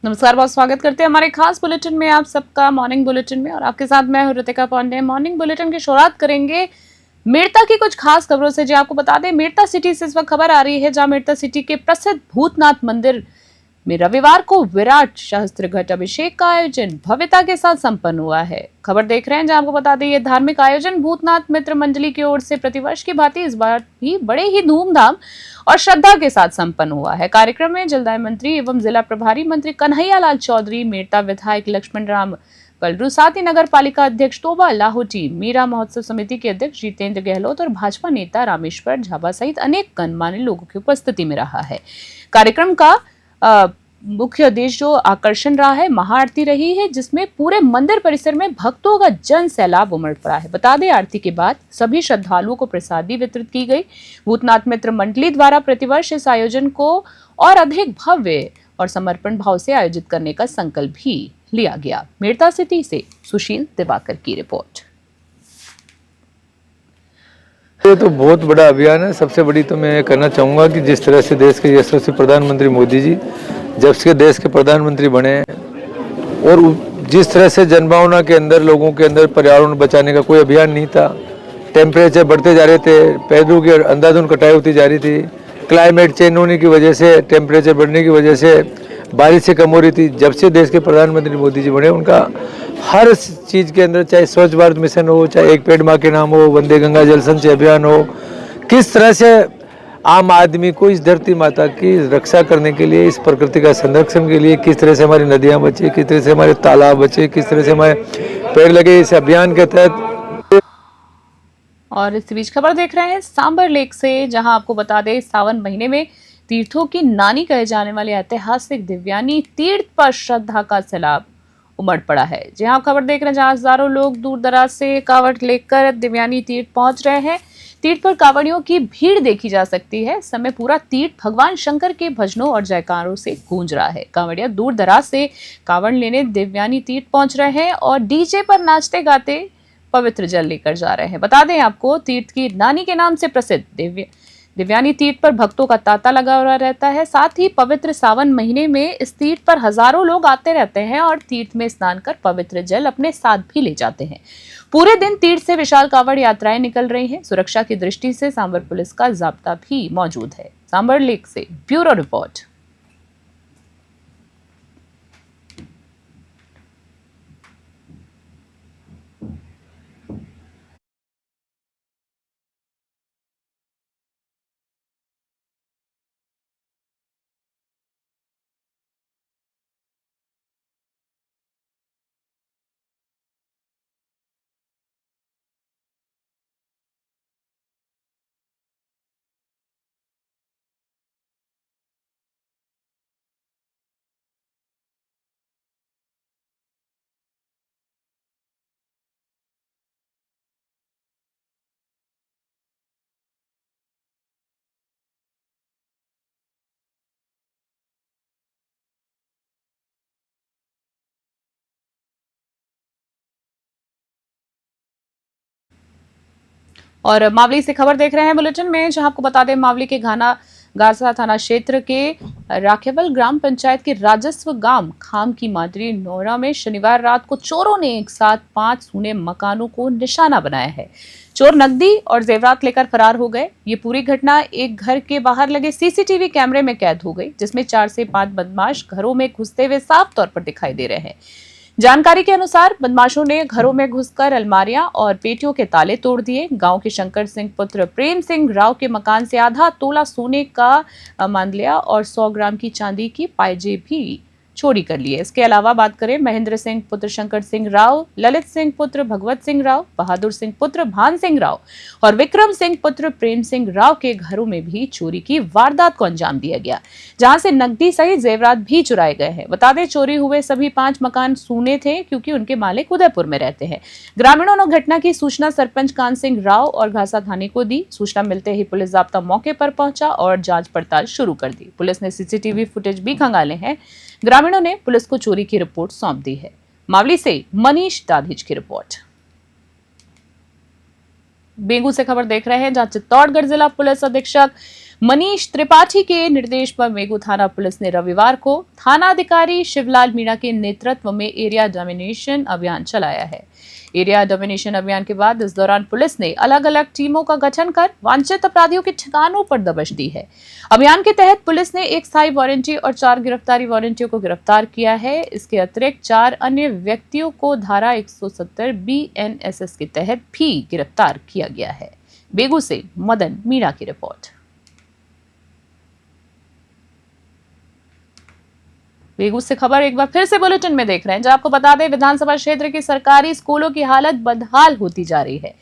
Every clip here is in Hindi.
नमस्कार, बहुत स्वागत करते हैं हमारे खास बुलेटिन में, आप सबका मॉर्निंग बुलेटिन में। और आपके साथ मैं हूं ऋतिका पांडे। मॉर्निंग बुलेटिन की शुरुआत करेंगे मेड़ता की कुछ खास खबरों से। जी आपको बता दें, मेड़ता सिटी से इस वक्त खबर आ रही है, जहां मेड़ता सिटी के प्रसिद्ध भूतनाथ मंदिर में रविवार को विराट सहस्त्र घट अभिषेक का आयोजन भव्यता के साथ संपन्न हुआ है। खबर देख रहे हैं, जहां आपको बता दें, ये धार्मिक आयोजन भूतनाथ मित्र मंडली की ओर से प्रतिवर्ष की भांति इस बार भी बड़े ही धूमधाम और श्रद्धा के साथ संपन्न हुआ है। कार्यक्रम में जलदाय मंत्री एवं जिला प्रभारी मंत्री कन्हैया लाल चौधरी, मेड़ता विधायक लक्ष्मण राम कलरू, साथ ही नगर पालिका अध्यक्ष तोबा लाहौटी, मीरा महोत्सव समिति के अध्यक्ष जितेंद्र गहलोत और भाजपा नेता रामेश्वर झाबा सहित अनेक गणमान्य लोगों की उपस्थिति में रहा है। कार्यक्रम का मुख्य उद्देश्य जो आकर्षण रहा है, महाआरती रही है, जिसमें पूरे मंदिर परिसर में भक्तों का जन सैलाब उमड़ पड़ा है। बता दें, आरती के बाद सभी श्रद्धालुओं को प्रसादी वितरित की गई। भूतनाथ मित्र मंडली द्वारा प्रतिवर्ष इस आयोजन को और अधिक भव्य और समर्पण भाव से आयोजित करने का संकल्प भी लिया गया। मेड़ता सिटी से सुशील दिवाकर की रिपोर्ट। ये तो बहुत बड़ा अभियान है। सबसे बड़ी तो मैं कहना चाहूँगा कि जिस तरह से देश के यशस्वी प्रधानमंत्री मोदी जी जब से देश के प्रधानमंत्री बने और जिस तरह से जनभावना के अंदर, लोगों के अंदर पर्यावरण बचाने का कोई अभियान नहीं था, टेम्परेचर बढ़ते जा रहे थे, पेड़ों की अंधाधुंध कटाई होती जा रही थी, क्लाइमेट चेंज होने की वजह से, टेम्परेचर बढ़ने की वजह से बारिशें कम हो रही थी। जब से देश के प्रधानमंत्री मोदी जी बने, उनका हर चीज़ के अंदर, चाहे स्वच्छ भारत मिशन हो, चाहे एक पेड़ माँ के नाम हो, वंदे गंगा जल संचय अभियान हो, किस तरह से आम आदमी को इस धरती माता की रक्षा करने के लिए, इस प्रकृति का संरक्षण के लिए, किस तरह से हमारी नदियाँ बचे, किस तरह से हमारे तालाब बचे, किस तरह से हमारे पेड़ लगे, इस अभियान के तहत। और इस बीच खबर देख रहे हैं सांबर लेक से, जहां आपको बता दें, सावन महीने में तीर्थों की नानी कहे जाने वाले ऐतिहासिक दिव्यानी तीर्थ पर श्रद्धा का सैलाब उमड़ पड़ा है। जहां खबर देख रहे हैं, जहां हजारों लोग दूर दराज से कांवड़ लेकर दिव्यानी तीर्थ पहुंच रहे हैं। तीर्थ पर कांवड़ियों की भीड़ देखी जा सकती है। इस समय पूरा तीर्थ भगवान शंकर के भजनों और जयकारों से गूंज रहा है। कांवड़िया दूर दराज से कांवड़ लेने दिव्यानी तीर्थ पहुंच रहे हैं और डीजे पर नाचते गाते पवित्र जल लेकर जा रहे हैं। बता दें आपको, तीर्थ की नानी के नाम से प्रसिद्ध दिव्यानी तीर्थ पर भक्तों का तांता लगा हुआ रहता है। साथ ही पवित्र सावन महीने में इस तीर्थ पर हजारों लोग आते रहते हैं और तीर्थ में स्नान कर पवित्र जल अपने साथ भी ले जाते हैं। पूरे दिन तीर्थ से विशाल कांवड़ यात्राएं निकल रही हैं। सुरक्षा की दृष्टि से सांबर पुलिस का जाब्ता भी मौजूद है। सांबर लेक से ब्यूरो रिपोर्ट। और मावली से खबर देख रहे हैं बुलेटिन में, जहां आपको बता दें, मावली के गासा थाना क्षेत्र के राखेवल ग्राम पंचायत के राजस्व गांव खाम की मादरी नोरा में शनिवार रात को चोरों ने एक साथ 5 सूने मकानों को निशाना बनाया है। चोर नकदी और जेवरात लेकर फरार हो गए। ये पूरी घटना एक घर के बाहर लगे सीसीटीवी कैमरे में कैद हो गई, जिसमें 4 से 5 बदमाश घरों में घुसते हुए साफ तौर पर दिखाई दे रहे हैं। जानकारी के अनुसार बदमाशों ने घरों में घुसकर अलमारियां और पेटियों के ताले तोड़ दिए। गांव के शंकर सिंह पुत्र प्रेम सिंह राव के मकान से आधा तोला सोने का मान लिया और 100 ग्राम की चांदी की पायजेब भी चोरी कर लिए। इसके अलावा बात करें, महेंद्र सिंह पुत्र शंकर सिंह राव, ललित सिंह पुत्र भगवत सिंह राव, बहादुर सिंह पुत्र भान सिंह राव और विक्रम सिंह पुत्र प्रेम सिंह राव के घरों में भी चोरी की वारदात को अंजाम दिया गया, जहां से नकदी सहित जेवरात भी चुराए गए हैं। बता दें, चोरी हुए सभी 5 मकान सूने थे, क्योंकि उनके मालिक उदयपुर में रहते हैं। ग्रामीणों ने घटना की सूचना सरपंच कान सिंह राव और घासा थाने को दी। सूचना मिलते ही पुलिस जाब्ता मौके पर पहुंचा और जांच पड़ताल शुरू कर दी। पुलिस ने सीसीटीवी फुटेज भी खंगाले हैं। ग्रामीणों ने पुलिस को चोरी की रिपोर्ट सौंप दी है। मावली से मनीष दाधिज की रिपोर्ट। बेगू से खबर देख रहे हैं, जहां चित्तौड़गढ़ जिला पुलिस अधीक्षक मनीष त्रिपाठी के निर्देश पर बेगू थाना पुलिस ने रविवार को थाना अधिकारी शिवलाल मीणा के नेतृत्व में एरिया डोमिनेशन अभियान चलाया है। एरिया डोमिनेशन अभियान के बाद इस दौरान पुलिस ने अलग अलग टीमों का गठन कर वांछित अपराधियों के ठिकानों पर दबिश दी है। अभियान के तहत पुलिस ने एक स्थायी वारंटी और 4 गिरफ्तारी वारंटियों को गिरफ्तार किया है। इसके अतिरिक्त 4 अन्य व्यक्तियों को धारा 170 BNSS के तहत भी गिरफ्तार किया गया है। बेगू से मदन मीणा की रिपोर्ट। बेगू से खबर एक बार फिर से बुलेटिन में देख रहे हैं, जहां आपको बता दें विधानसभा क्षेत्र के सरकारी स्कूलों की हालत बदहाल होती जा रही है,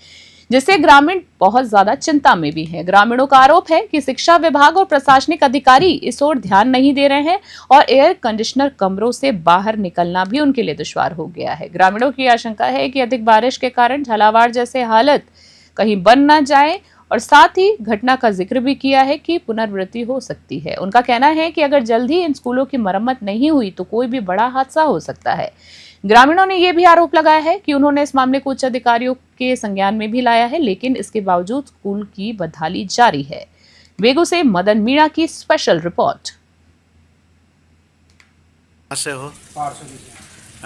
जिससे ग्रामीण बहुत ज्यादा चिंता में भी हैं। ग्रामीणों का आरोप है कि शिक्षा विभाग और प्रशासनिक अधिकारी इस ओर ध्यान नहीं दे रहे हैं और एयर कंडीशनर कमरों से बाहर निकलना भी उनके लिए दुश्वार हो गया है। ग्रामीणों की आशंका है कि अधिक बारिश के कारण झालावाड़ जैसे हालत कहीं बन न जाए और साथ ही घटना का जिक्र भी किया है कि पुनरावृत्ति हो सकती है। उनका कहना है कि अगर जल्दी इन स्कूलों की मरम्मत नहीं हुई तो कोई भी बड़ा हादसा हो सकता है। ग्रामीणों ने यह भी आरोप लगाया है कि उन्होंने इस मामले को उच्च अधिकारियों के संज्ञान में भी लाया है, लेकिन इसके बावजूद स्कूल की बदहाली जारी है। बेगू से मदन मीणा की स्पेशल रिपोर्ट। से हो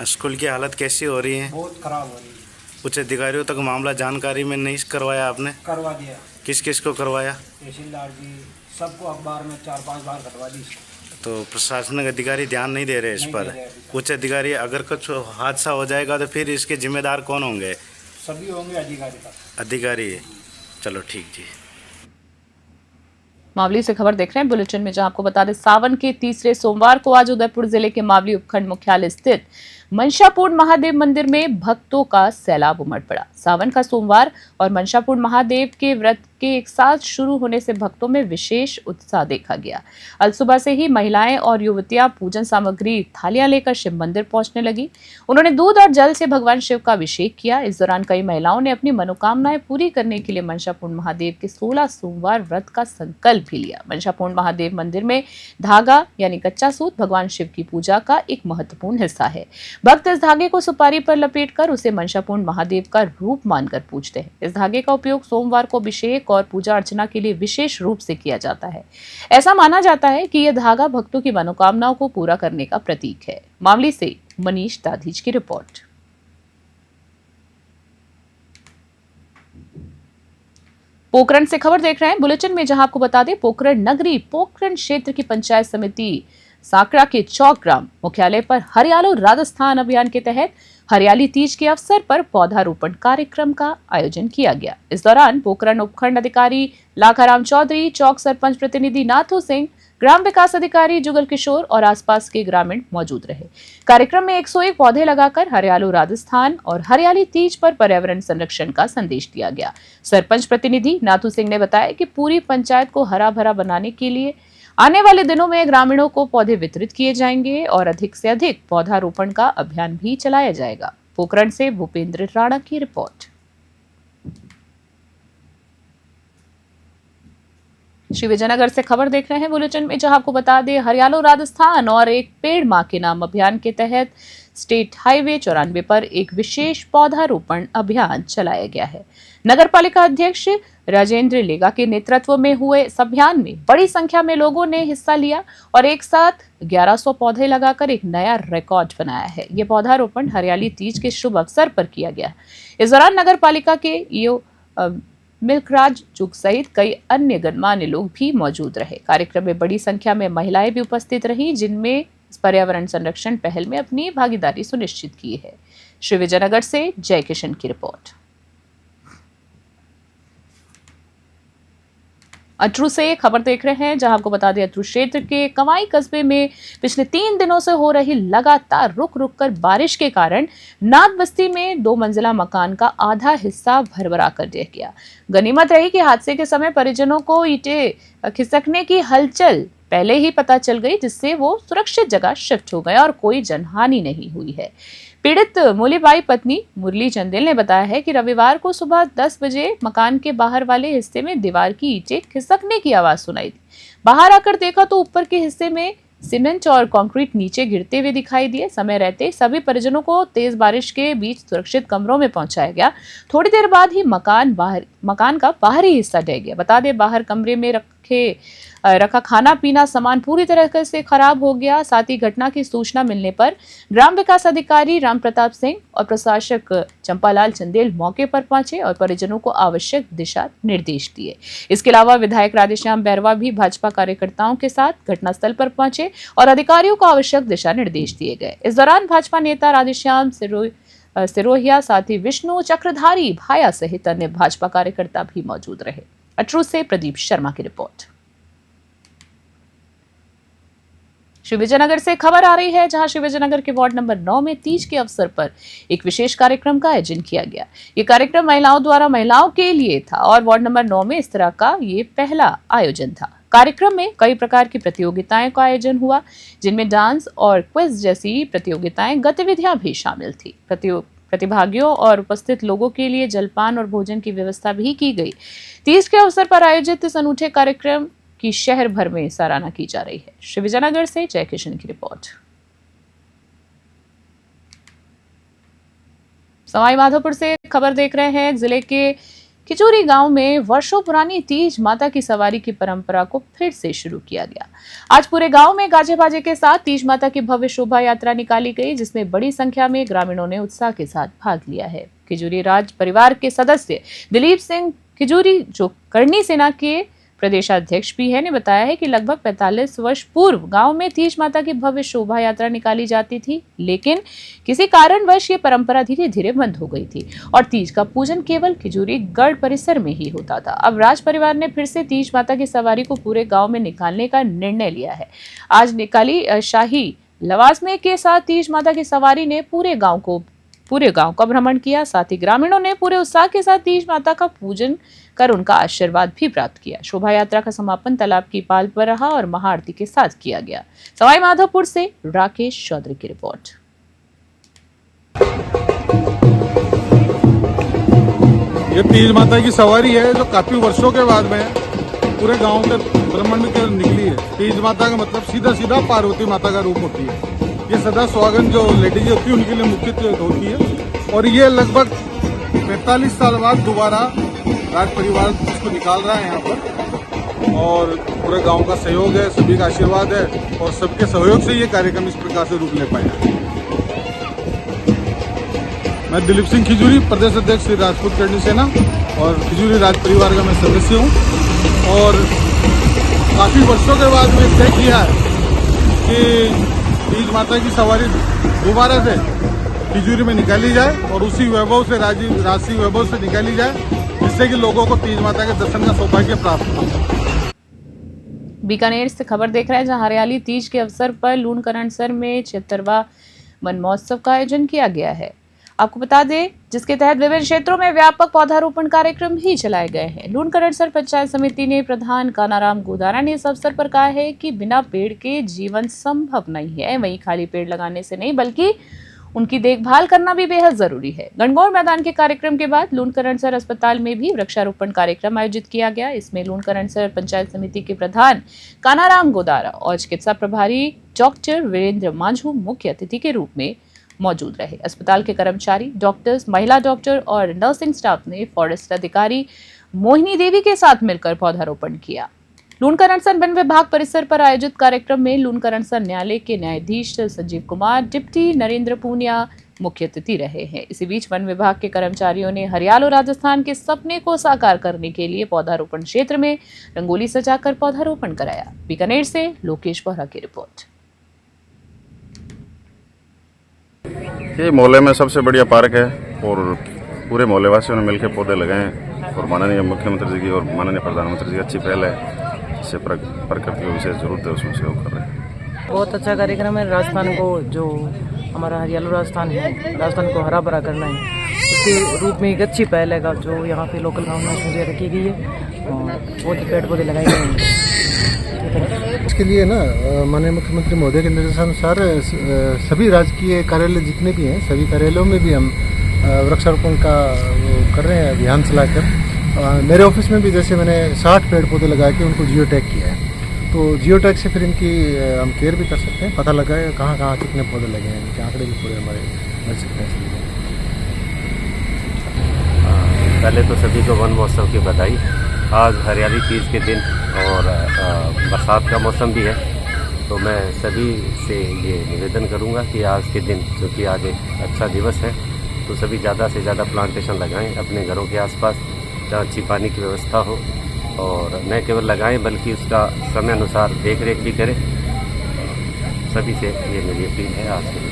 स्कूल की हालत कैसी हो रही है? बहुत खराब हो रही है। उच्च अधिकारियों तक मामला जानकारी में नहीं करवाया आपने? करवा दिया। किस किस को करवाया? तहसीलदार जी सबको अखबार में 4-5 बार कटवा दी। तो प्रशासनिक अधिकारी ध्यान नहीं दे रहे इस पर। उच्च अधिकारी अगर कुछ हादसा हो जाएगा तो फिर इसके जिम्मेदार कौन होंगे? सभी होंगे अधिकारी। चलो ठीक जी। मावली से खबर देख रहे हैं बुलेटिन में, जहां आपको बता दें सावन के तीसरे सोमवार को आज उदयपुर जिले के मावली उपखंड मुख्यालय स्थित मनशापूर्ण महादेव मंदिर में भक्तों का सैलाब उमड़ पड़ा। सावन का सोमवार और मनशापूर्ण महादेव के व्रत के एक साथ शुरू होने से भक्तों में विशेष उत्साह देखा गया। अल सुबह से ही महिलाएं और युवतियां पूजन सामग्री थालियां लेकर शिव मंदिर पहुंचने लगी। उन्होंने दूध और जल से भगवान शिव का अभिषेक किया। इस दौरान कई महिलाओं ने अपनी मनोकामनाएं पूरी करने के लिए मनशापूर्ण महादेव के 16 सोमवार व्रत का संकल्प भी लिया। मनशापूर्ण महादेव मंदिर में धागा यानी कच्चा सूत भगवान शिव की पूजा का एक महत्वपूर्ण हिस्सा है। भक्त इस धागे को सुपारी पर लपेटकर उसे मनशापूर्ण महादेव का रूप मानकर पूजते हैं। इस धागे का उपयोग सोमवार को अभिषेक और पूजा अर्चना के लिए विशेष रूप से किया जाता है। ऐसा माना जाता है कि यह धागा भक्तों की मनोकामनाओं को पूरा करने का प्रतीक है। मामले से मनीष दाधीच की रिपोर्ट। पोखरण से खबर देख रहे हैं बुलेटिन में, जहां आपको बता दें पोखरण नगरी पोखरण क्षेत्र की पंचायत समिति साकड़ा के चौक ग्राम मुख्यालय पर हरियालो राजस्थान अभियान के तहत हरियाली तीज के अवसर पर पौधारोपण कार्यक्रम का आयोजन किया गया। इस दौरान पोखरण उपखंड अधिकारी लाखाराम चौधरी, चौक सरपंच प्रतिनिधि नाथू सिंह, ग्राम विकास अधिकारी जुगल किशोर और आसपास के ग्रामीण मौजूद रहे। कार्यक्रम में 101 पौधे लगाकर हरियालो राजस्थान और हरियाली तीज पर पर्यावरण संरक्षण का संदेश दिया गया। सरपंच प्रतिनिधि नाथू सिंह ने बताया कि पूरी पंचायत को हरा भरा बनाने के लिए आने वाले दिनों में ग्रामीणों को पौधे वितरित किए जाएंगे और अधिक से अधिक पौधारोपण का अभियान भी चलाया जाएगा। पोखरण से भूपेंद्र राणा की रिपोर्ट। श्री विजयनगर से खबर देख रहे हैं बुलेटिन में, जहां आपको बता दें हरियालो राजस्थान और एक पेड़ मां के नाम अभियान के तहत स्टेट हाईवे 94 पर एक विशेष पौधारोपण अभियान चलाया गया है। नगर पालिका अध्यक्ष राजेंद्र लेगा के नेतृत्व में हुए इस अभियान में बड़ी संख्या में लोगों ने हिस्सा लिया और एक साथ 1100 पौधे लगाकर एक नया रिकॉर्ड बनाया है। यह पौधारोपण हरियाली तीज के शुभ अवसर पर किया गया। इस दौरान नगर पालिका के ईओ मिल्कराज चुग सहित कई अन्य गणमान्य लोग भी मौजूद रहे। कार्यक्रम में बड़ी संख्या में महिलाएं भी उपस्थित रही, जिनमें पर्यावरण संरक्षण पहल में अपनी भागीदारी सुनिश्चित की है। श्री विजयनगर से जय किशन की रिपोर्ट। अटरू से खबर देख रहे हैं, जहां आपको बता दें अटरू क्षेत्र के कमाई कस्बे में पिछले 3 दिनों से हो रही लगातार रुक रुक कर बारिश के कारण नाथ बस्ती में 2 मंजिला मकान का आधा हिस्सा भरभरा कर दिया गया। गनीमत रही कि हादसे के समय परिजनों को ईंटें खिसकने की हलचल पहले ही पता चल गई, जिससे वो सुरक्षित जगह शिफ्ट हो गए और कोई जनहानि नहीं हुई है। पीड़ित मूलीबाई पत्नी मुरली चंदेल ने बताया है कि रविवार को सुबह 10 बजे मकान के बाहर वाले हिस्से में दीवार की ईंटें खिसकने की आवाज सुनाई दी। बाहर आकर देखा तो ऊपर के हिस्से में सीमेंट और कंक्रीट नीचे गिरते हुए दिखाई दिए। समय रहते सभी परिजनों को तेज बारिश के बीच सुरक्षित कमरों में पहुंचाया गया। थोड़ी देर बाद ही मकान का बाहरी हिस्सा ढह गया। बता दें, बाहर कमरे में रखा खाना पीना सामान पूरी तरह से खराब हो गया। साथ ही घटना की सूचना मिलने पर ग्राम विकास अधिकारी राम प्रताप सिंह और प्रशासक चंपालाल चंदेल मौके पर पहुंचे और परिजनों को आवश्यक दिशा निर्देश दिए। इसके अलावा विधायक राधेश्याम बैरवा भी भाजपा कार्यकर्ताओं के साथ घटनास्थल पर पहुंचे और अधिकारियों को आवश्यक दिशा निर्देश दिए गए। इस दौरान भाजपा नेता राधेश्याम सिरोहिया, साथ ही विष्णु चक्रधारी भाया सहित अन्य भाजपा कार्यकर्ता भी मौजूद रहे। अटरू से प्रदीप शर्मा की रिपोर्ट। श्री विजयनगर से खबर आ रही है, जहां श्री विजयनगर के वार्ड नंबर 9 में तीज के अवसर पर एक विशेष कार्यक्रम का आयोजन किया गया। ये कार्यक्रम महिलाओं द्वारा महिलाओं के लिए था और वार्ड नंबर 9 में इस तरह का ये पहला आयोजन था। कार्यक्रम में कई प्रकार की प्रतियोगिताएं का आयोजन हुआ, जिनमें डांस और क्विज जैसी प्रतियोगिताएं गतिविधियां भी शामिल थी। प्रतिभागियों और उपस्थित लोगों के लिए जलपान और भोजन की व्यवस्था भी की गई। तीज के अवसर पर आयोजित इस अनूठे कार्यक्रम की शहर भर में सराहना की जा रही है। श्री विजयनगर से जय किशन की रिपोर्ट। सवाई माधोपुर से खबर देख रहे हैं। जिले के खिजूरी गांव में वर्षों पुरानी तीज माता की सवारी की परंपरा को फिर से शुरू किया गया। आज पूरे गांव में गाजे बाजे के साथ तीज माता की भव्य शोभा यात्रा निकाली गई, जिसमें बड़ी संख्या में ग्रामीणों ने उत्साह के साथ भाग लिया है। खिजूरी राज परिवार के सदस्य दिलीप सिंह खिजूरी, जो करनी सेना के प्रदेशाध्यक्ष भी है, ने बताया है कि लगभग 45 वर्ष पूर्व गांव में तीज माता की भव्य शोभा यात्रा निकाली जाती थी, लेकिन किसी कारणवश ये परंपरा धीरे धीरे बंद हो गई थी और तीज का पूजन केवल खिजूरी गढ़ परिसर में ही होता था। अब राज परिवार ने फिर से तीज माता की सवारी को पूरे गांव में निकालने का निर्णय लिया है। आज निकाली शाही लवाजमे के साथ तीज माता की सवारी ने पूरे गांव का भ्रमण किया। साथ ही ग्रामीणों ने पूरे उत्साह के साथ तीज माता का पूजन कर उनका आशीर्वाद भी प्राप्त किया। शोभा यात्रा का समापन तालाब की पाल पर रहा और महाआरती के साथ किया गया। सवाई माधोपुर से राकेश चौधरी की रिपोर्ट। ये तीज माता की सवारी है जो काफी वर्षों के बाद में पूरे गांव के भ्रमण में निकली है। तीज माता का मतलब सीधा सीधा पार्वती माता का रूप होती है। ये सदा सुहागन जो लेडीज होती है उनके लिए मुख्य होती है और ये लगभग 45 साल बाद दोबारा राज परिवार इसको निकाल रहा है यहाँ पर और पूरे गांव का सहयोग है, सभी का आशीर्वाद है और सबके सहयोग से ये कार्यक्रम इस प्रकार से रूप ले पाया। मैं दिलीप सिंह खिजूरी, प्रदेश अध्यक्ष श्री राजपूत करनी सेना और खिजूरी राज परिवार का मैं सदस्य हूँ और काफी वर्षों के बाद मैं तय किया है कि तीज माता की सवारी दोबारा से खिजूरी में निकाली जाए और उसी वैभव से राजसी वैभव से निकाली जाए, जिससे कि लोगों को तीज माता के दर्शन का सौभाग्य प्राप्त हो। बीकानेर से खबर देख रहे हैं, जहां हरियाली तीज के अवसर पर लूणकरणसर में 76वां वन महोत्सव का आयोजन किया गया है। आपको बता दें, जिसके तहत विभिन्न क्षेत्रों में व्यापक पौधारोपण कार्यक्रम भी चलाए गए हैं। लूणकरणसर पंचायत समिति ने प्रधान कानाराम गोदारा ने इस अवसर पर कहा है कि बिना पेड़ के जीवन संभव नहीं है। वहीं खाली पेड़ लगाने से नहीं, बल्कि उनकी देखभाल करना भी बेहद जरूरी है। गणगौर मैदान के कार्यक्रम के बाद लूणकरणसर अस्पताल में भी वृक्षारोपण कार्यक्रम आयोजित किया गया। इसमें लूणकरणसर पंचायत समिति के प्रधान कानाराम गोदारा और चिकित्सा प्रभारी डॉक्टर वीरेंद्र मांझू मुख्य अतिथि के रूप में मौजूद रहे। अस्पताल के कर्मचारी, डॉक्टर्स, महिला डॉक्टर और नर्सिंग स्टाफ ने फॉरेस्ट अधिकारी मोहिनी देवी के साथ मिलकर पौधारोपण किया। लूणकरणसर वन विभाग परिसर पर आयोजित कार्यक्रम में लूणकरणसर न्यायालय के न्यायाधीश संजीव कुमार, डिप्टी नरेंद्र पूनिया मुख्य अतिथि रहे हैं। इसी बीच वन विभाग के कर्मचारियों ने हरियालो राजस्थान के सपने को साकार करने के लिए पौधारोपण क्षेत्र में रंगोली सजाकर पौधारोपण कराया। बीकानेर से लोकेश बोहरा की रिपोर्ट। ये मोहल्ले में सबसे बढ़िया पार्क है और पूरे मोहल्ले वासियों ने मिलकर पौधे लगाए हैं और माननीय मुख्यमंत्री जी की और माननीय प्रधानमंत्री जी की अच्छी पहल है। इससे प्रकृति को विशेष जरूरत है, उसमें सहयोग कर रहे हैं। बहुत अच्छा कार्यक्रम है। राजस्थान को, जो हमारा हरियाणा राजस्थान है, राजस्थान को हरा भरा करना है, उसके रूप में एक अच्छी पहल है जो यहाँ पे लोकल गवर्नमेंट में रखी गई है और बहुत ही पेड़ पौधे लगाए गए हैं। इसके लिए ना माननीय मुख्यमंत्री महोदय के निर्देशानुसार सभी राजकीय कार्यालय जितने भी हैं, सभी कार्यालयों में भी हम वृक्षारोपण का कर रहे हैं अभियान चलाकर। मेरे ऑफिस में भी जैसे मैंने 60 पेड़ पौधे लगा के उनको जियो टैग किया है तो जियो टैग से फिर इनकी हम केयर भी कर सकते हैं, पता लगा है कहाँ कहाँ कितने पौधे लगे हैं, इनके आंकड़े भी पूरे हमारे मिल सकते हैं। पहले तो सभी को वन महोत्सव की बधाई। आज हरियाली तीज के दिन और बरसात का मौसम भी है, तो मैं सभी से ये निवेदन करूंगा कि आज के दिन, जो कि आज एक अच्छा दिवस है, तो सभी ज़्यादा से ज़्यादा प्लांटेशन लगाएं अपने घरों के आसपास, जहाँ अच्छी पानी की व्यवस्था हो, और न केवल लगाएं बल्कि उसका समय अनुसार देख रेख भी करें। सभी से ये मेरी अपील है आज के दिन।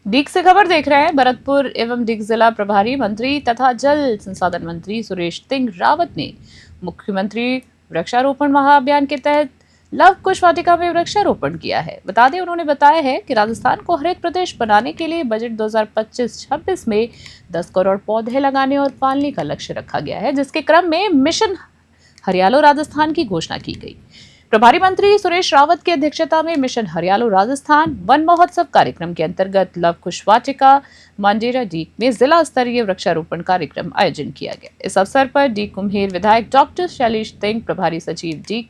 दीग से खबर देख रहे हैं। भरतपुर एवं दीग जिला प्रभारी मंत्री तथा जल संसाधन मंत्री सुरेश सिंह रावत ने मुख्यमंत्री वृक्षारोपण महाअभियान के तहत लव कुश वाटिका में वृक्षारोपण किया है। बता दें, उन्होंने बताया है कि राजस्थान को हरित प्रदेश बनाने के लिए बजट 2025-26 में 10 करोड़ पौधे लगाने और पालने का लक्ष्य रखा गया है, जिसके क्रम में मिशन हरियालो राजस्थान की घोषणा की गई। प्रभारी मंत्री सुरेश रावत की अध्यक्षता में मिशन हरियालो राजस्थान वन महोत्सव कार्यक्रम के अंतर्गत लव कुश वाटिका मांडेरा डीग में जिला स्तरीय वृक्षारोपण कार्यक्रम आयोजन किया गया। इस अवसर पर डीग कुम्हेर विधायक डॉक्टर शैलेश सिंह, प्रभारी सचिव डीग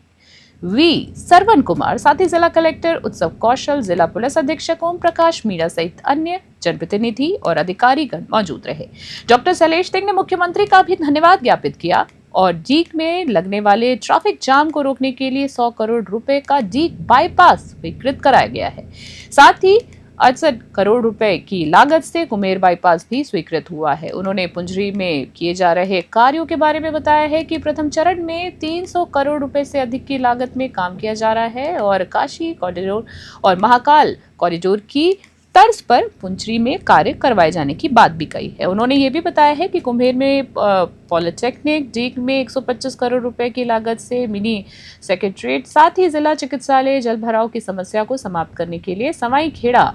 वी सरवन कुमार, साथ ही जिला कलेक्टर उत्सव कौशल, जिला पुलिस अधीक्षक ओम प्रकाश मीणा सहित अन्य जनप्रतिनिधि और अधिकारीगण मौजूद रहे। डॉक्टर शैलेश सिंह ने मुख्यमंत्री का भी धन्यवाद ज्ञापित किया और डीग में लगने वाले ट्रैफिक जाम को रोकने के लिए 100 करोड़ रुपए का डीग बाईपास स्वीकृत कराया गया है। साथ ही 68 करोड़ रुपए की लागत से कुम्हेर बाईपास भी स्वीकृत हुआ है। उन्होंने पुंजरी में किए जा रहे कार्यों के बारे में बताया है कि प्रथम चरण में 300 करोड़ रुपए से अधिक की लागत में काम किया जा रहा है और काशी कॉरिडोर और महाकाल कॉरिडोर की तर्ज पर पुंजरी में कार्य करवाए जाने की बात भी कही है। उन्होंने ये भी बताया है कि कुम्हेर में पॉलिटेक्निक डीग में 125 करोड़ रुपए की लागत से मिनी सेक्रेटरीट, साथ ही जिला चिकित्सालय जल भराव की समस्या को समाप्त करने के लिए सवाई खेड़ा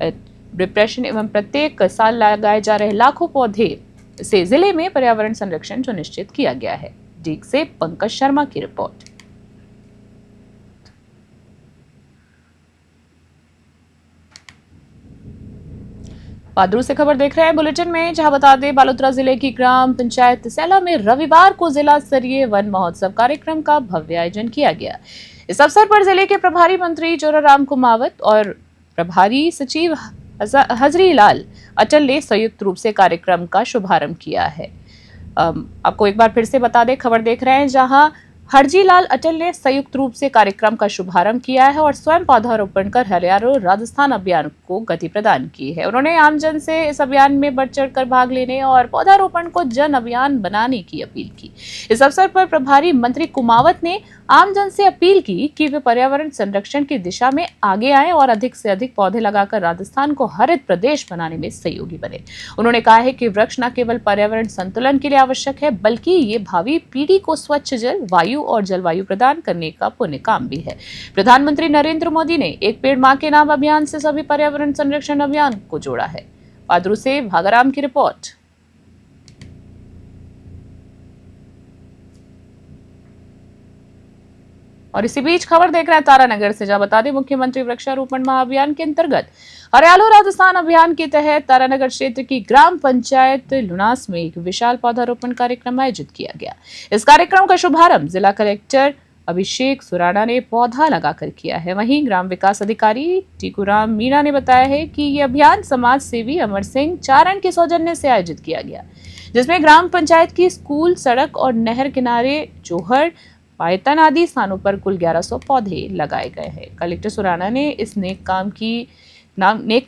डिप्रेशन एवं प्रत्येक साल लगाए जा रहे लाखों पौधे से जिले में पर्यावरण संरक्षण सुनिश्चित किया गया है। डीग से पंकज शर्मा की रिपोर्ट। पादरू से खबर देख रहे हैं बुलेटिन में, जहां बता दें बालोतरा जिले की ग्राम पंचायत सैला में रविवार को जिला स्तरीय वन महोत्सव कार्यक्रम का भव्य आयोजन किया गया। इस अवसर पर जिले के प्रभारी मंत्री जोराराम कुमावत और प्रभारी सचिव हजरी लाल अटल ने संयुक्त रूप से कार्यक्रम का शुभारंभ किया है। आपको एक बार फिर से बता दें, खबर देख रहे हैं, जहां हरजी लाल अटल ने संयुक्त रूप से कार्यक्रम का शुभारंभ किया है और स्वयं पौधारोपण कर हरियालो राजस्थान अभियान को गति प्रदान की है। उन्होंने आमजन से इस अभियान में बढ़ चढ़कर भाग लेने और पौधारोपण को जन अभियान बनाने की अपील की। इस अवसर पर प्रभारी मंत्री कुमावत ने आमजन से अपील की कि वे पर्यावरण संरक्षण की दिशा में आगे आएं और अधिक से अधिक पौधे लगाकर राजस्थान को हरित प्रदेश बनाने में सहयोगी बने। उन्होंने कहा है कि वृक्ष न केवल पर्यावरण संतुलन के लिए आवश्यक है, बल्कि ये भावी पीढ़ी को स्वच्छ जल, वायु और जलवायु प्रदान करने का पुण्य काम भी है। प्रधानमंत्री नरेंद्र मोदी ने एक पेड़ मां के नाम अभियान से सभी पर्यावरण संरक्षण अभियान को जोड़ा है। पादरू से भागाराम की रिपोर्ट। और इसी बीच खबर देख रहे हैं तारानगर से, जहां बता दें मुख्यमंत्री वृक्षारोपण महाअभियान के अंतर्गत हरियालो राजस्थान अभियान के तहत तारानगर क्षेत्र की ग्राम पंचायत लुनास में एक विशाल पौधारोपण कार्यक्रम आयोजित किया गया। इस कार्यक्रम का शुभारंभ जिला कलेक्टर अभिषेक सुराणा ने पौधा लगाकर किया है। वहीं ग्राम विकास अधिकारी टीकूराम मीणा ने बताया है कि यह अभियान समाज सेवी अमर सिंह चारण के सौजन्य से आयोजित किया गया, जिसमें ग्राम पंचायत की स्कूल, सड़क और नहर किनारे, जोहर, पायतन आदि स्थानों पर कुल 1100 पौधे लगाए गए हैं। कलेक्टर सुराना ने इस नेक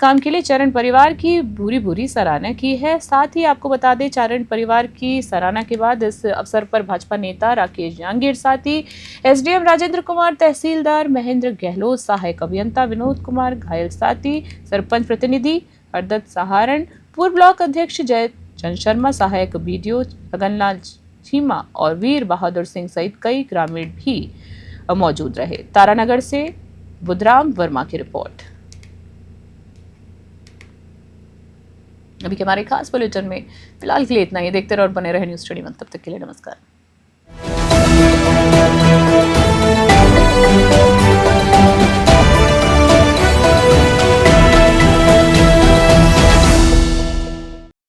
काम के लिए चरण परिवार की भूरी सराहना की है। साथ ही आपको बता दें, चरण परिवार की सराहना के बाद इस अवसर पर भाजपा नेता राकेश जहांगीर, साथ ही एसडीएम राजेंद्र कुमार, तहसीलदार महेंद्र गहलोत, सहायक अभियंता विनोद कुमार घायल, साथ ही सरपंच प्रतिनिधि हरदत्त सहारण, पूर्व ब्लॉक अध्यक्ष जयचंद शर्मा, सहायक बीडीओ छगनलाल चीमा और वीर बहादुर सिंह सहित कई ग्रामीण भी मौजूद रहे। तारानगर से बुधराम वर्मा की रिपोर्ट। अभी के हमारे खास बुलेटिन में फिलहाल के लिए इतना ही। देखते रहो और बने रहे न्यूज़ 21। तब तक के लिए नमस्कार।